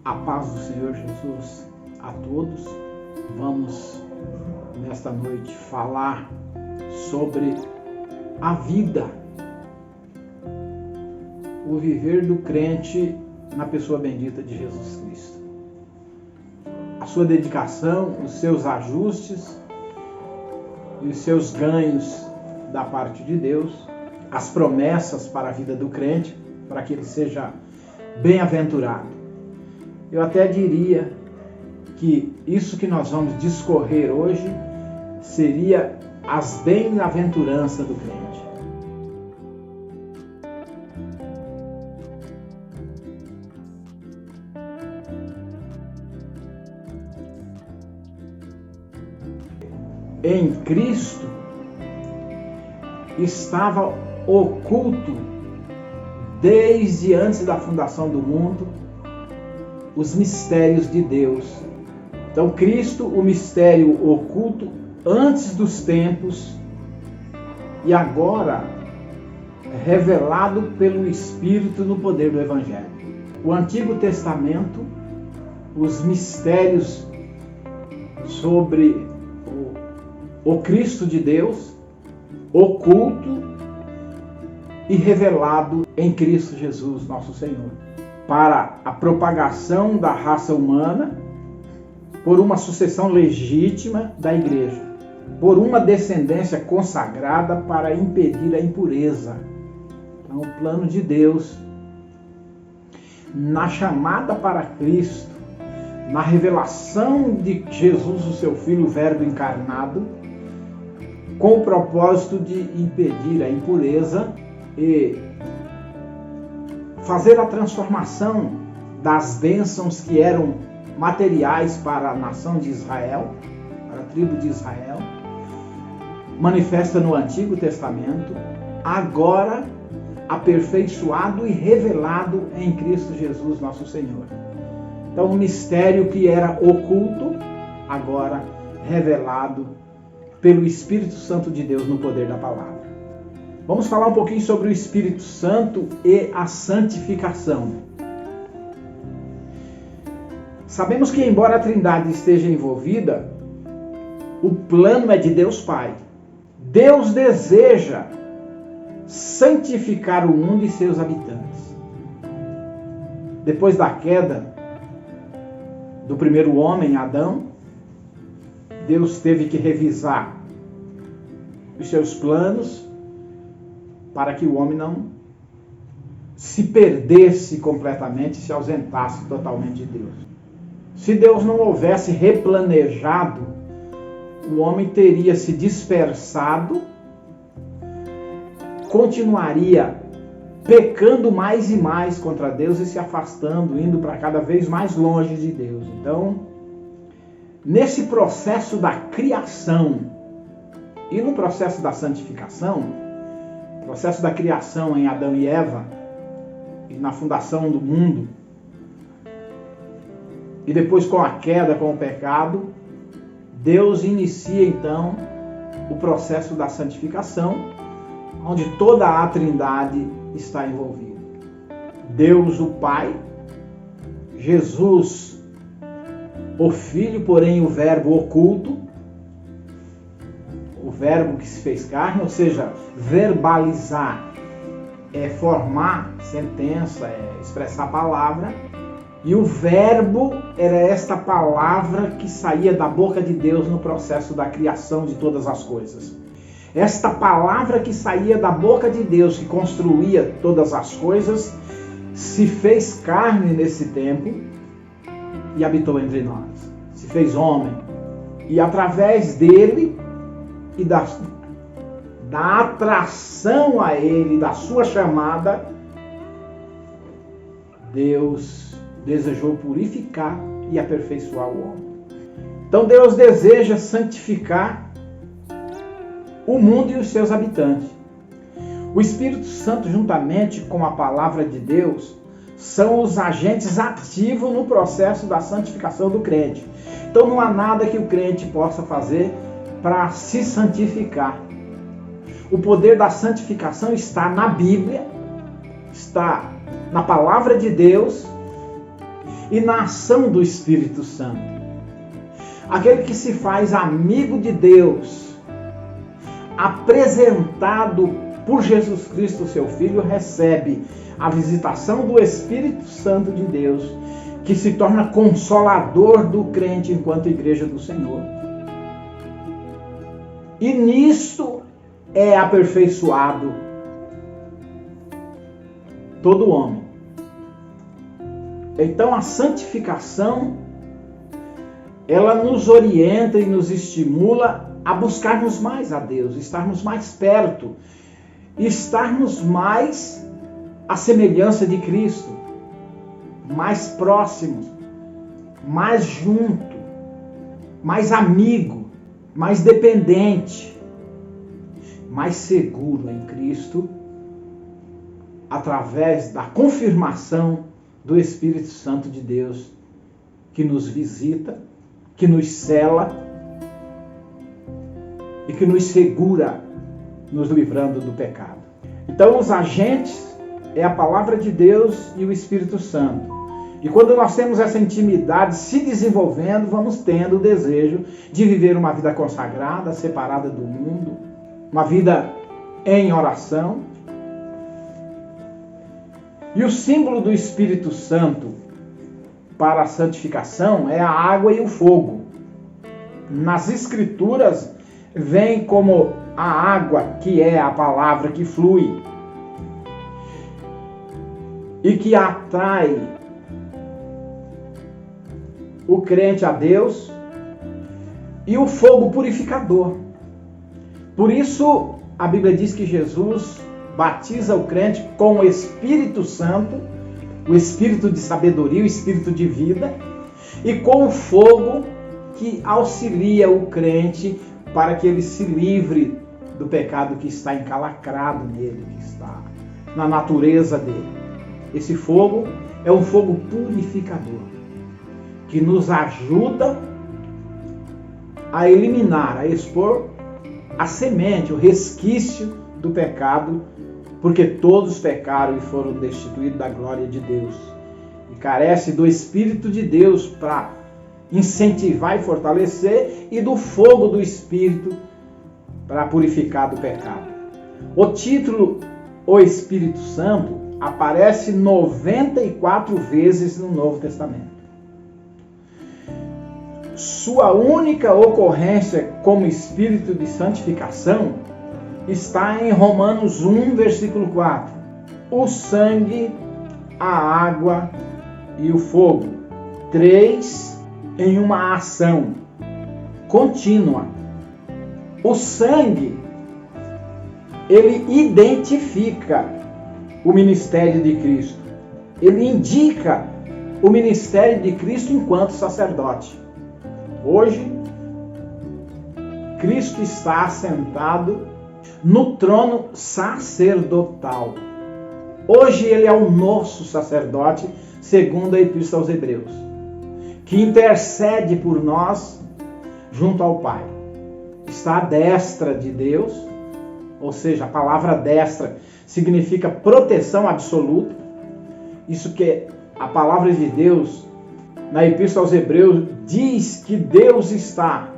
A paz do Senhor Jesus a todos. Vamos nesta noite falar sobre a vida, o viver do crente na pessoa bendita de Jesus Cristo. A sua dedicação, os seus ajustes e os seus ganhos da parte de Deus, as promessas para a vida do crente, para que ele seja bem-aventurado. Eu até diria que isso que nós vamos discorrer hoje seria as bem-aventuranças do crente. Em Cristo estava oculto desde antes da fundação do mundo os mistérios de Deus. Então, Cristo, o mistério oculto antes dos tempos e agora revelado pelo Espírito no poder do Evangelho. O Antigo Testamento, os mistérios sobre o Cristo de Deus, oculto e revelado em Cristo Jesus, nosso Senhor, para a propagação da raça humana, por uma sucessão legítima da igreja, por uma descendência consagrada para impedir a impureza. Então, o plano de Deus, na chamada para Cristo, na revelação de Jesus, o seu Filho, o Verbo encarnado, com o propósito de impedir a impureza e fazer a transformação das bênçãos que eram materiais para a nação de Israel, para a tribo de Israel, manifesta no Antigo Testamento, agora aperfeiçoado e revelado em Cristo Jesus, nosso Senhor. Então, um mistério que era oculto, agora revelado pelo Espírito Santo de Deus no poder da palavra. Vamos falar um pouquinho sobre o Espírito Santo e a santificação. Sabemos que, embora a Trindade esteja envolvida, o plano é de Deus Pai. Deus deseja santificar o mundo e seus habitantes. Depois da queda do primeiro homem, Adão, Deus teve que revisar os seus planos para que o homem não se perdesse completamente, se ausentasse totalmente de Deus. Se Deus não houvesse replanejado, o homem teria se dispersado, continuaria pecando mais e mais contra Deus e se afastando, indo para cada vez mais longe de Deus. Então, nesse processo da criação e no processo da santificação, processo da criação em Adão e Eva e na fundação do mundo, e depois com a queda, com o pecado, Deus inicia então o processo da santificação, onde toda a Trindade está envolvida. Deus o Pai, Jesus o Filho, porém o Verbo oculto, o Verbo que se fez carne, ou seja, verbalizar é formar sentença, é expressar palavra, e o Verbo era esta palavra que saía da boca de Deus no processo da criação de todas as coisas. Esta palavra que saía da boca de Deus, que construía todas as coisas, se fez carne nesse tempo e habitou entre nós. Se fez homem. E através dele e da atração a ele, da sua chamada, Deus desejou purificar e aperfeiçoar o homem. Então Deus deseja santificar o mundo e os seus habitantes. O Espírito Santo, juntamente com a palavra de Deus, são os agentes ativos no processo da santificação do crente. Então não há nada que o crente possa fazer para se santificar. O poder da santificação está na Bíblia, está na palavra de Deus e na ação do Espírito Santo. Aquele que se faz amigo de Deus, apresentado por Jesus Cristo, seu Filho, recebe a visitação do Espírito Santo de Deus, que se torna consolador do crente enquanto igreja do Senhor. E nisso é aperfeiçoado todo homem. Então a santificação, ela nos orienta e nos estimula a buscarmos mais a Deus, estarmos mais perto, estarmos mais à semelhança de Cristo, mais próximos, mais junto, mais amigo, mais dependente, mais seguro em Cristo, através da confirmação do Espírito Santo de Deus, que nos visita, que nos cela e que nos segura, nos livrando do pecado. Então, os agentes é a palavra de Deus e o Espírito Santo. E quando nós temos essa intimidade se desenvolvendo, vamos tendo o desejo de viver uma vida consagrada, separada do mundo, uma vida em oração. E o símbolo do Espírito Santo para a santificação é a água e o fogo. Nas Escrituras vem como a água, que é a palavra que flui e que atrai o crente a Deus, e o fogo purificador. Por isso, a Bíblia diz que Jesus batiza o crente com o Espírito Santo, o Espírito de sabedoria, o Espírito de vida, e com o fogo que auxilia o crente para que ele se livre do pecado que está encalacrado nele, que está na natureza dele. Esse fogo é um fogo purificador, que nos ajuda a eliminar, a expor a semente, o resquício do pecado, porque todos pecaram e foram destituídos da glória de Deus. E carece do Espírito de Deus para incentivar e fortalecer, e do fogo do Espírito para purificar do pecado. O título O Espírito Santo aparece 94 vezes no Novo Testamento. Sua única ocorrência como Espírito de santificação está em Romanos 1, versículo 4. O sangue, a água e o fogo. 3 em uma ação contínua. O sangue, ele identifica o ministério de Cristo. Ele indica o ministério de Cristo enquanto sacerdote. Hoje, Cristo está assentado no trono sacerdotal. Hoje ele é o nosso sacerdote, segundo a Epístola aos Hebreus, que intercede por nós junto ao Pai. Está à destra de Deus, ou seja, a palavra destra significa proteção absoluta. Isso que a palavra de Deus, na Epístola aos Hebreus, diz que Deus está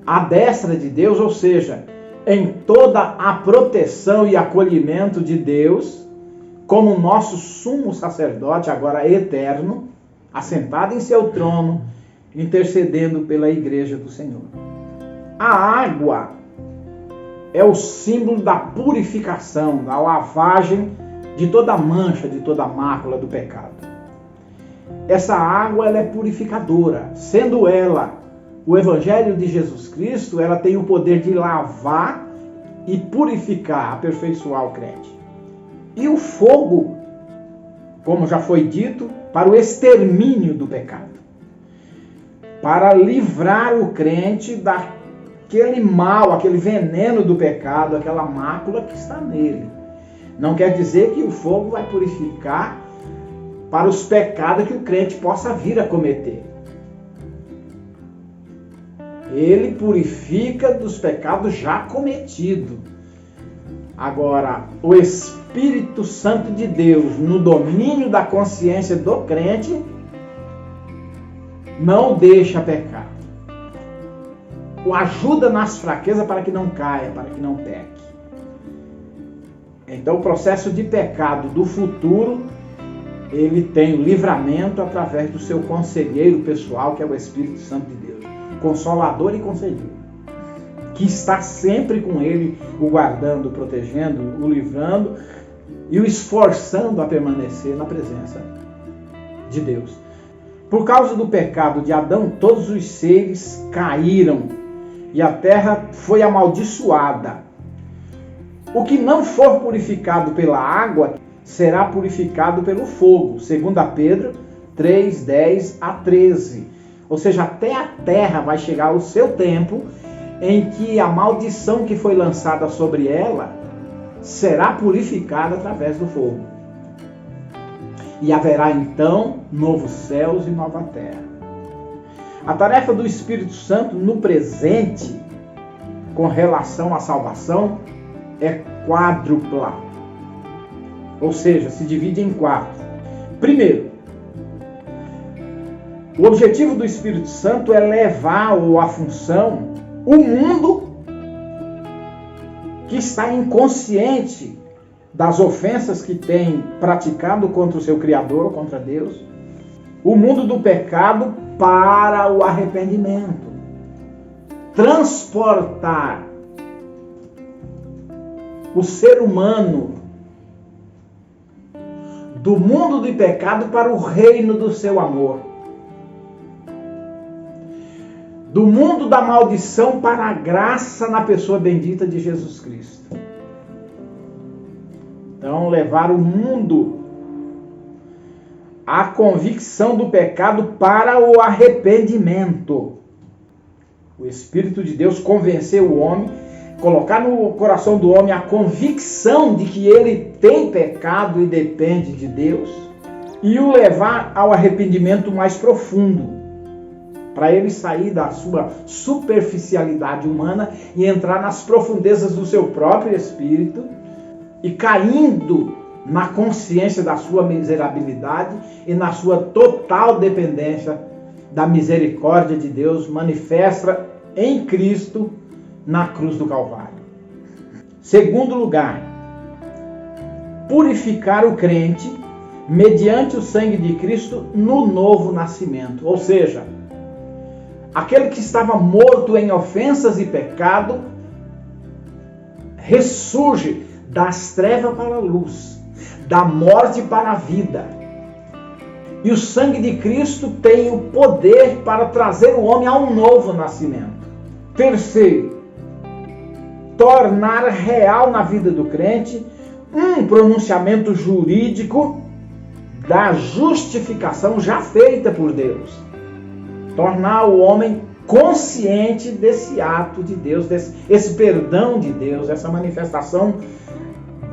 à destra de Deus, ou seja, em toda a proteção e acolhimento de Deus, como nosso sumo sacerdote, agora eterno, assentado em seu trono, intercedendo pela igreja do Senhor. A água é o símbolo da purificação, da lavagem de toda mancha, de toda mácula do pecado. Essa água ela é purificadora, sendo ela o Evangelho de Jesus Cristo, ela tem o poder de lavar e purificar, aperfeiçoar o crente. E o fogo, como já foi dito, para o extermínio do pecado. Para livrar o crente daquele mal, aquele veneno do pecado, aquela mácula que está nele. Não quer dizer que o fogo vai purificar para os pecados que o crente possa vir a cometer. Ele purifica dos pecados já cometidos. Agora, o Espírito Santo de Deus, no domínio da consciência do crente, não o deixa pecar. O ajuda nas fraquezas para que não caia, para que não peque. Então o processo de pecado do futuro, ele tem o livramento através do seu conselheiro pessoal, que é o Espírito Santo de Deus. Consolador e conselheiro. Que está sempre com ele, o guardando, o protegendo, o livrando e o esforçando a permanecer na presença de Deus. Por causa do pecado de Adão, todos os seres caíram e a terra foi amaldiçoada. O que não for purificado pela água será purificado pelo fogo. 2 Pedro 3, 10 a 13. Ou seja, até a terra vai chegar o seu tempo em que a maldição que foi lançada sobre ela será purificada através do fogo. E haverá então novos céus e nova terra. A tarefa do Espírito Santo no presente, com relação à salvação, é quádrupla. Ou seja, se divide em 4. Primeiro, o objetivo do Espírito Santo é levar ou a função o mundo que está inconsciente das ofensas que tem praticado contra o seu Criador, contra Deus, o mundo do pecado para o arrependimento. Transportar o ser humano do mundo do pecado para o reino do seu amor. Do mundo da maldição para a graça na pessoa bendita de Jesus Cristo. Então, levar o mundo à convicção do pecado para o arrependimento. O Espírito de Deus convencer o homem, colocar no coração do homem a convicção de que ele tem pecado e depende de Deus, e o levar ao arrependimento mais profundo, para ele sair da sua superficialidade humana e entrar nas profundezas do seu próprio espírito e caindo na consciência da sua miserabilidade e na sua total dependência da misericórdia de Deus manifesta em Cristo na cruz do Calvário. Segundo lugar, purificar o crente mediante o sangue de Cristo no novo nascimento, ou seja, aquele que estava morto em ofensas e pecado ressurge das trevas para a luz, da morte para a vida. E o sangue de Cristo tem o poder para trazer o homem a um novo nascimento. Terceiro, tornar real na vida do crente um pronunciamento jurídico da justificação já feita por Deus. Tornar o homem consciente desse ato de Deus, esse perdão de Deus, essa manifestação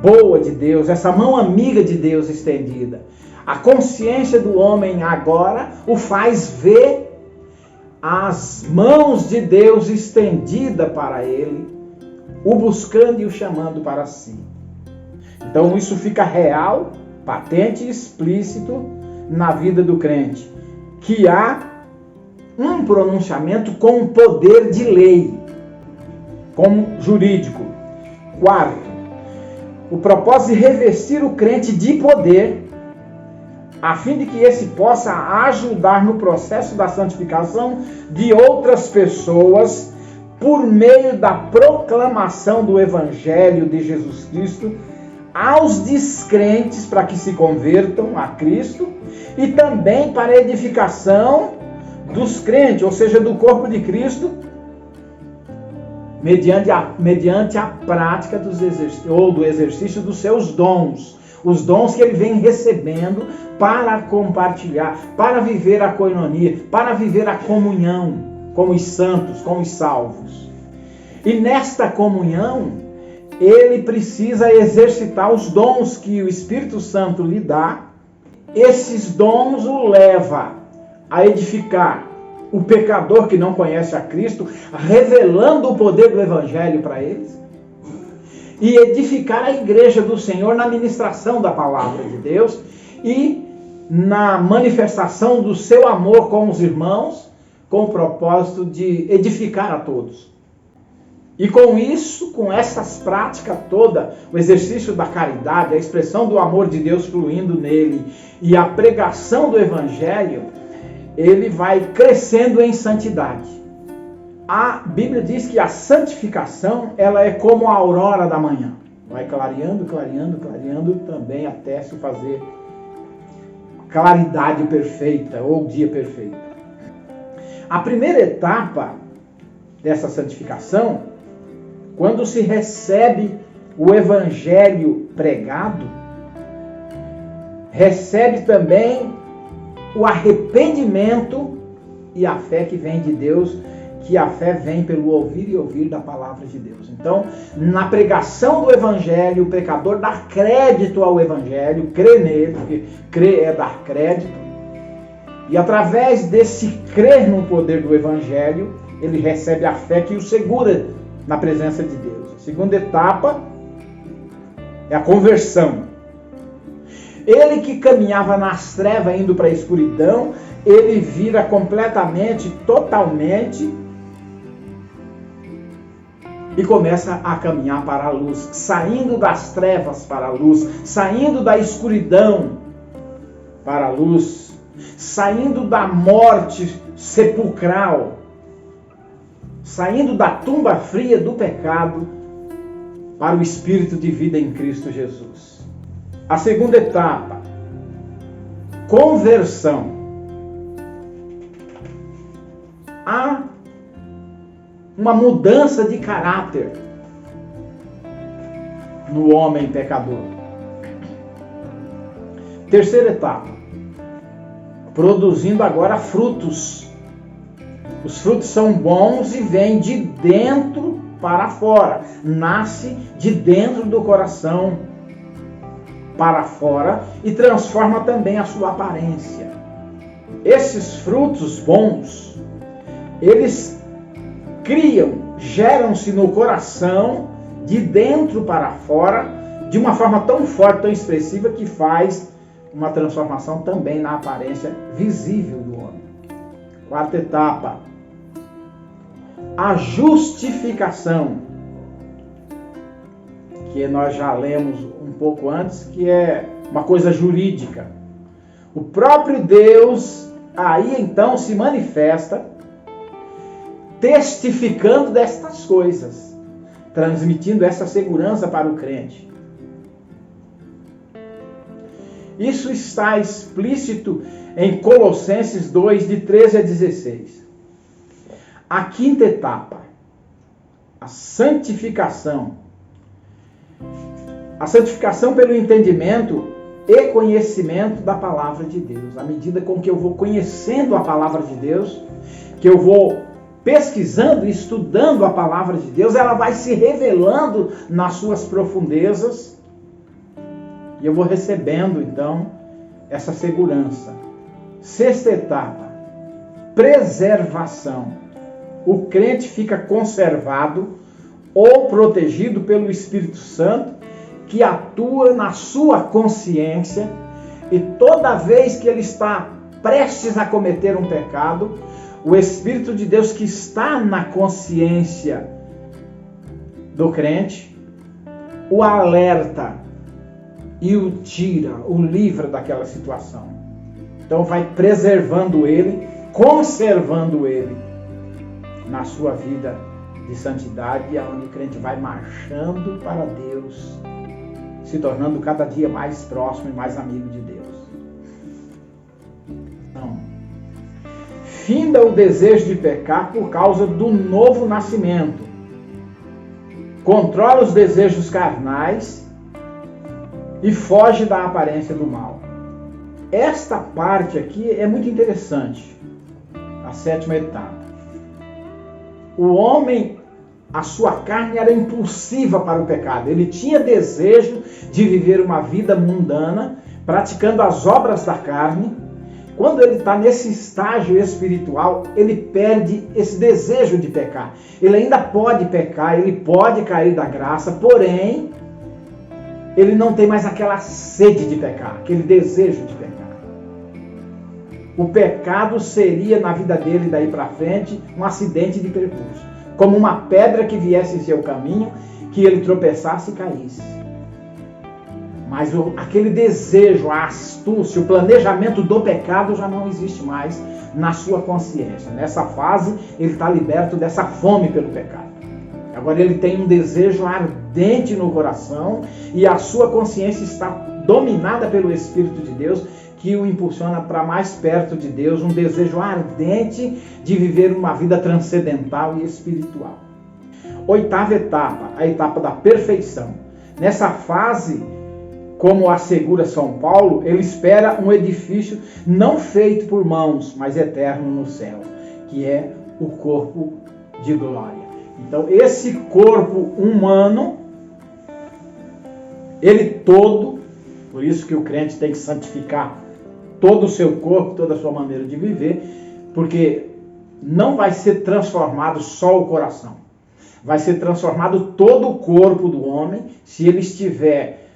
boa de Deus, essa mão amiga de Deus estendida. A consciência do homem agora o faz ver as mãos de Deus estendida para ele, o buscando e o chamando para si. Então isso fica real, patente e explícito na vida do crente, que há um pronunciamento com poder de lei, como jurídico. Quarto, o propósito de revestir o crente de poder, a fim de que esse possa ajudar no processo da santificação de outras pessoas por meio da proclamação do Evangelho de Jesus Cristo aos descrentes para que se convertam a Cristo e também para a edificação dos crentes, ou seja, do corpo de Cristo, mediante a prática do exercício dos seus dons, os dons que ele vem recebendo para compartilhar, para viver a coinonia, para viver a comunhão com os santos, com os salvos. E nesta comunhão, ele precisa exercitar os dons que o Espírito Santo lhe dá. Esses dons o levam a edificar o pecador que não conhece a Cristo, revelando o poder do Evangelho para eles, e edificar a igreja do Senhor na ministração da palavra de Deus, e na manifestação do seu amor com os irmãos, com o propósito de edificar a todos. E com isso, com essas práticas todas, o exercício da caridade, a expressão do amor de Deus fluindo nele e a pregação do Evangelho, ele vai crescendo em santidade. A Bíblia diz que a santificação, ela é como a aurora da manhã. Vai clareando, clareando, clareando também até se fazer claridade perfeita ou dia perfeito. A primeira etapa dessa santificação, quando se recebe o Evangelho pregado, recebe também o arrependimento e a fé que vem de Deus, que a fé vem pelo ouvir e ouvir da palavra de Deus. Então, na pregação do Evangelho, o pecador dá crédito ao Evangelho, crê nele, porque crer é dar crédito. E através desse crer no poder do Evangelho, ele recebe a fé que o segura na presença de Deus. A segunda etapa é a conversão. Ele que caminhava nas trevas indo para a escuridão, ele vira completamente, totalmente, e começa a caminhar para a luz, saindo das trevas para a luz, saindo da escuridão para a luz, saindo da morte sepulcral, saindo da tumba fria do pecado para o espírito de vida em Cristo Jesus. A segunda etapa, conversão. Há uma mudança de caráter no homem pecador. Terceira etapa, produzindo agora frutos. Os frutos são bons e vêm de dentro para fora. Nasce de dentro do coração para fora e transforma também a sua aparência. Esses frutos bons, eles geram-se no coração, de dentro para fora, de uma forma tão forte, tão expressiva, que faz uma transformação também na aparência visível do homem. Quarta etapa, a justificação, que nós já lemos um pouco antes, que é uma coisa jurídica. O próprio Deus aí então se manifesta testificando destas coisas, transmitindo essa segurança para o crente. Isso está explícito em Colossenses 2, de 13 a 16. A quinta etapa, a santificação. A santificação pelo entendimento e conhecimento da palavra de Deus. À medida com que eu vou conhecendo a palavra de Deus, que eu vou pesquisando e estudando a palavra de Deus, ela vai se revelando nas suas profundezas e eu vou recebendo então essa segurança. Sexta etapa, preservação. O crente fica conservado ou protegido pelo Espírito Santo, que atua na sua consciência, e toda vez que ele está prestes a cometer um pecado, o Espírito de Deus que está na consciência do crente o alerta e o tira, o livra daquela situação. Então vai preservando ele, conservando ele na sua vida de santidade, onde o crente vai marchando para Deus, se tornando cada dia mais próximo e mais amigo de Deus. Então, finda o desejo de pecar por causa do novo nascimento. Controla os desejos carnais e foge da aparência do mal. Esta parte aqui é muito interessante. A sétima etapa. O homem, a sua carne era impulsiva para o pecado. Ele tinha desejo de viver uma vida mundana, praticando as obras da carne. Quando ele está nesse estágio espiritual, ele perde esse desejo de pecar. Ele ainda pode pecar, ele pode cair da graça, porém, ele não tem mais aquela sede de pecar, aquele desejo de pecar. o pecado seria na vida dele daí para frente um acidente de percurso, como uma pedra que viesse em seu caminho, que ele tropeçasse e caísse. Mas aquele desejo, a astúcia, o planejamento do pecado já não existe mais na sua consciência. Nessa fase, ele está liberto dessa fome pelo pecado. Agora ele tem um desejo ardente no coração e a sua consciência está dominada pelo Espírito de Deus, que o impulsiona para mais perto de Deus, um desejo ardente de viver uma vida transcendental e espiritual. Oitava etapa, a etapa da perfeição. Nessa fase, como assegura São Paulo, ele espera um edifício não feito por mãos, mas eterno no céu, que é o corpo de glória. Então, esse corpo humano, ele todo, por isso que o crente tem que santificar todo o seu corpo, toda a sua maneira de viver, porque não vai ser transformado só o coração. Vai ser transformado todo o corpo do homem, se ele estiver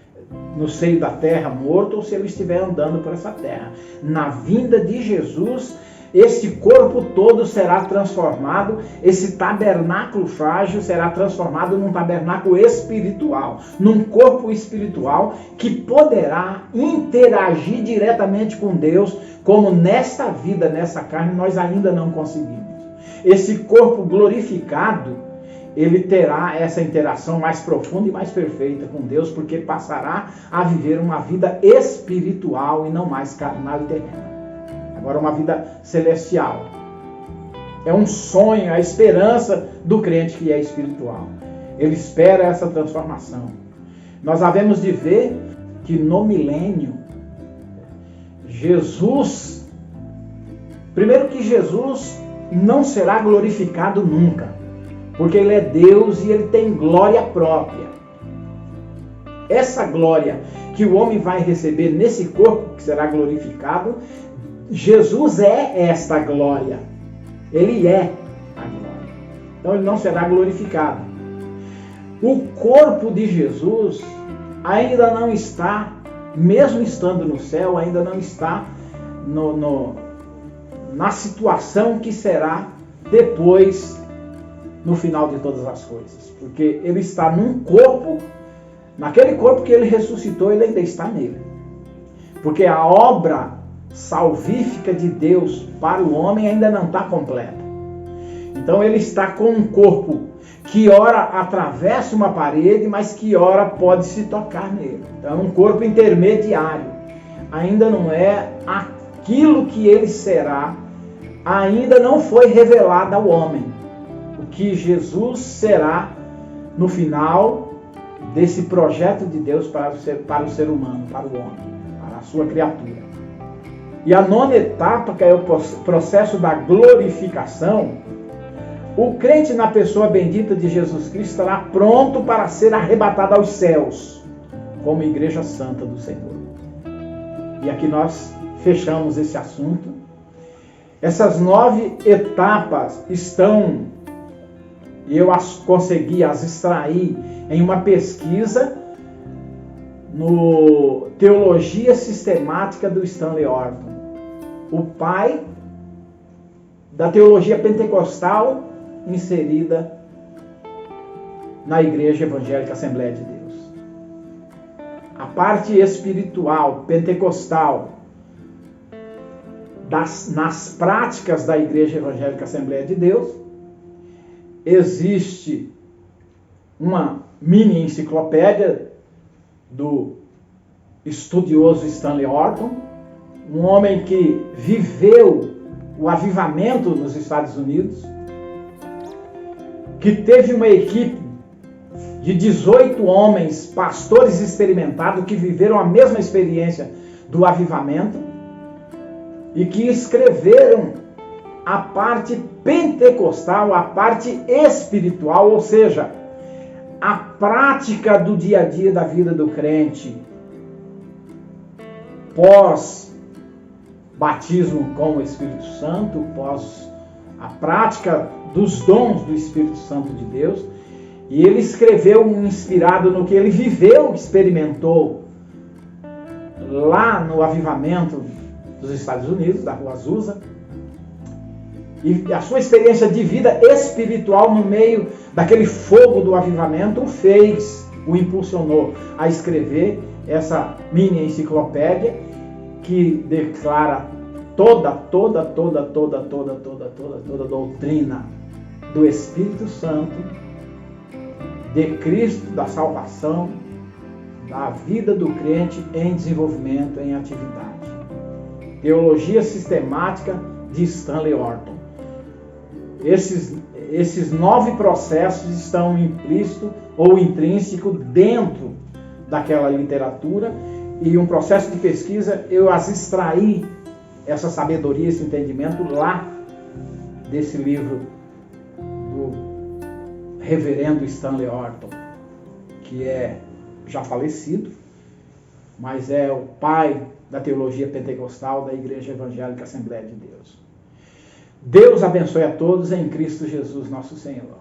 no seio da terra morto ou se ele estiver andando por essa terra. Na vinda de Jesus, este corpo todo será transformado, esse tabernáculo frágil será transformado num tabernáculo espiritual, num corpo espiritual que poderá interagir diretamente com Deus, como nesta vida, nessa carne, nós ainda não conseguimos. Esse corpo glorificado, ele terá essa interação mais profunda e mais perfeita com Deus, porque passará a viver uma vida espiritual e não mais carnal e terrena. Agora uma vida celestial. É um sonho, a esperança do crente que é espiritual. Ele espera essa transformação. Nós havemos de ver que no milênio, primeiro que Jesus não será glorificado nunca, porque ele é Deus e ele tem glória própria. Essa glória que o homem vai receber nesse corpo que será glorificado, Jesus é esta glória. Ele é a glória. Então ele não será glorificado. O corpo de Jesus ainda não está, mesmo estando no céu, ainda não está na situação que será depois, no final de todas as coisas. Porque ele está num corpo, naquele corpo que ele ressuscitou, ele ainda está nele. Porque a obra salvífica de Deus para o homem ainda não está completa. Então ele está com um corpo que ora atravessa uma parede, mas que ora pode se tocar nele. Então é um corpo intermediário. Ainda não é aquilo que ele será, ainda não foi revelado ao homem. O que Jesus será no final desse projeto de Deus para o ser humano, para o homem, para a sua criatura. E a nona etapa, que é o processo da glorificação, o crente na pessoa bendita de Jesus Cristo estará pronto para ser arrebatado aos céus, como igreja santa do Senhor. E aqui nós fechamos esse assunto. Essas 9 etapas estão, e eu consegui as extrair em uma pesquisa no Teologia Sistemática do Stanley Orton, o pai da teologia pentecostal inserida na Igreja Evangélica Assembleia de Deus. A parte espiritual, pentecostal, nas práticas da Igreja Evangélica Assembleia de Deus, existe uma mini enciclopédia do estudioso Stanley Orton, um homem que viveu o avivamento nos Estados Unidos, que teve uma equipe de 18 homens, pastores experimentados, que viveram a mesma experiência do avivamento e que escreveram a parte pentecostal, a parte espiritual, ou seja, a prática do dia a dia da vida do crente, pós batismo com o Espírito Santo, pós a prática dos dons do Espírito Santo de Deus. E ele escreveu inspirado no que ele viveu, experimentou lá no avivamento dos Estados Unidos, da Rua Azusa. E a sua experiência de vida espiritual no meio daquele fogo do avivamento o impulsionou a escrever essa mini enciclopédia que declara toda a doutrina do Espírito Santo, de Cristo, da salvação, da vida do crente em desenvolvimento, em atividade. Teologia sistemática de Stanley Orton. Esses 9 processos estão implícitos ou intrínsecos dentro daquela literatura, e um processo de pesquisa eu as extraí, essa sabedoria, esse entendimento lá desse livro do reverendo Stanley Orton, que é já falecido, mas é o pai da teologia pentecostal da Igreja Evangélica Assembleia de Deus. Deus abençoe a todos em Cristo Jesus, nosso Senhor.